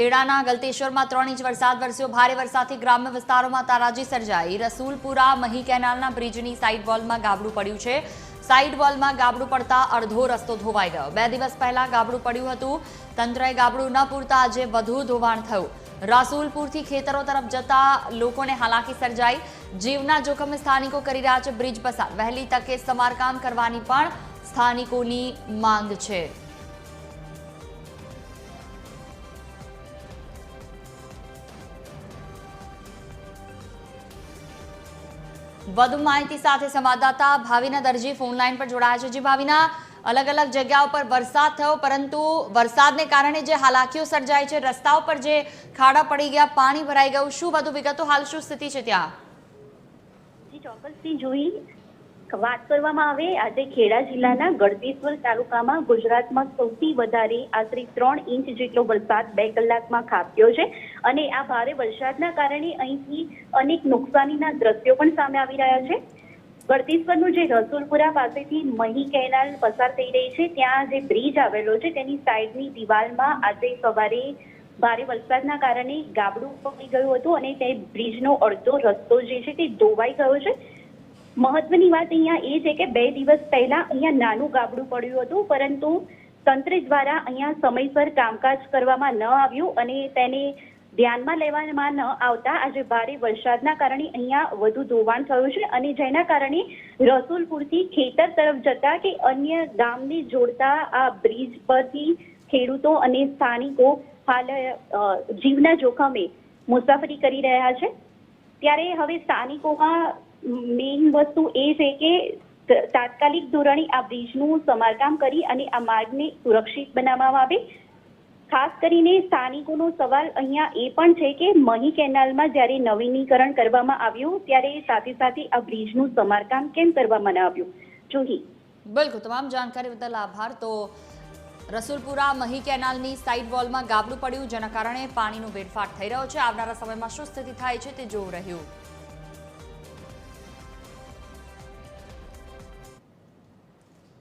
ખેડાના ગલતેશ્વરમાં 3 inch વરસાદ વરસ્યો। ભારે વરસાદથી ગ્રામ્ય વિસ્તારોમાં તારાજી સર્જાઈ। રસુલપુરા મહી કેનાલના બ્રિજની સાઇડ વોલમાં ગાબડું પડ્યું છે। સાઇડ વોલમાં ગાબડું પડતા અડધો રસ્તો ધોવાઈ ગયો। 2 દિવસ પહેલા ગાબડું પડ્યું હતું। તંત્રએ ગાબડું ન પૂરતા આજે વધુ ધોવાણ થયું। રસુલપુરથી ખેતરો તરફ જતા લોકોને હાલાકી સર્જાઈ। જીવના જોખમે સ્થાનિકો કરી રહ્યા છે બ્રિજ પસાર। વહેલી તકે સમારકામ કરવાની પણ સ્થાનિકોની માંગ છે। વધુ માહિતી સાથે સંવાદદાતા ભાવિના દરજી ફોનલાઈન પર જોડાયા છે। જી ભાવિના, અલગ અલગ જગ્યાઓ પર વરસાદ થયો, પરંતુ વરસાદને કારણે જે હાલાકીઓ સર્જાઈ છે, રસ્તાઓ પર જે ખાડા પડી ગયા, પાણી ભરાઈ ગયું, શું વધુ વિગતો, હાલ શું સ્થિતિ છે ત્યાં? જી ચોક્કસથી જોઈ વાત કરવામાં આવે, આજે ખેડા જિલ્લાના ગળતેશ્વર તાલુકામાં ગુજરાતમાં સૌથી વધારે આશરે 3 ઇંચ જેટલો વરસાદ 2 કલાકમાં ખાબક્યો છે અને આ ભારે વરસાદના કારણે અહીંથી અનેક નુકસાનીના દ્રશ્યો પણ સામે આવી રહ્યા છે। ગળતેશ્વરનું જે રસુલપુરા પાસેથી મહી કેનાલ પસાર થઈ રહી છે, ત્યાં જે બ્રિજ આવેલો છે તેની સાઈડની દિવાલમાં આજે સવારે ભારે વરસાદના કારણે ગાબડું પડી ગયું હતું અને તે બ્રિજનો અડધો રસ્તો જે છે તે ધોવાઈ ગયો છે। મહત્વની વાત અહીંયા એ છે કે 2 દિવસ પહેલા અહીંયા નાનું ગાબડું પડ્યું હતું, પરંતુ તંત્ર દ્વારા અહીંયા સમયસર કામકાજ કરવામાં ન આવ્યું અને તેને ધ્યાનમાં લેવામાં ન આવતા આજે ભારે વરસાદના કારણે અહીંયા વધુ ધોવાણ થયું છે અને જેના કારણે રસુલપુરથી ખેતર તરફ જતા કે અન્ય ગામને જોડતા આ બ્રિજ પરથી ખેડૂતો અને સ્થાનિકો હાલ જીવના જોખમે મુસાફરી કરી રહ્યા છે। ત્યારે હવે સ્થાનિકોમાં મેઇન વસ્તુ એ છે કે તાત્કાલિક ધોરણે આ બ્રિજનું સમારકામ કરી અને આ માર્ગને સુરક્ષિત બનાવવામાં આવે। ખાસ કરીને સ્થાનિકોનો સવાલ અહીંયા એ પણ છે કે મહી કેનાલમાં જ્યારે નવીનીકરણ કરવામાં આવ્યું ત્યારે સાથે સાથે આ બ્રિજનું સમારકામ કેમ કરવામાં ન આવ્યું? જોહી બિલકુલ, તમામ જાણકારી બદલ આભાર। તો રસુલપુરા મહી કેનાલની સાઇડ વોલમાં ગાબડું પડ્યું, જેના કારણે પાણીનો વેડફાટ થઈ રહ્યો છે। આવનારા સમયમાં શું સ્થિતિ થાય છે તે જોવું રહ્યું।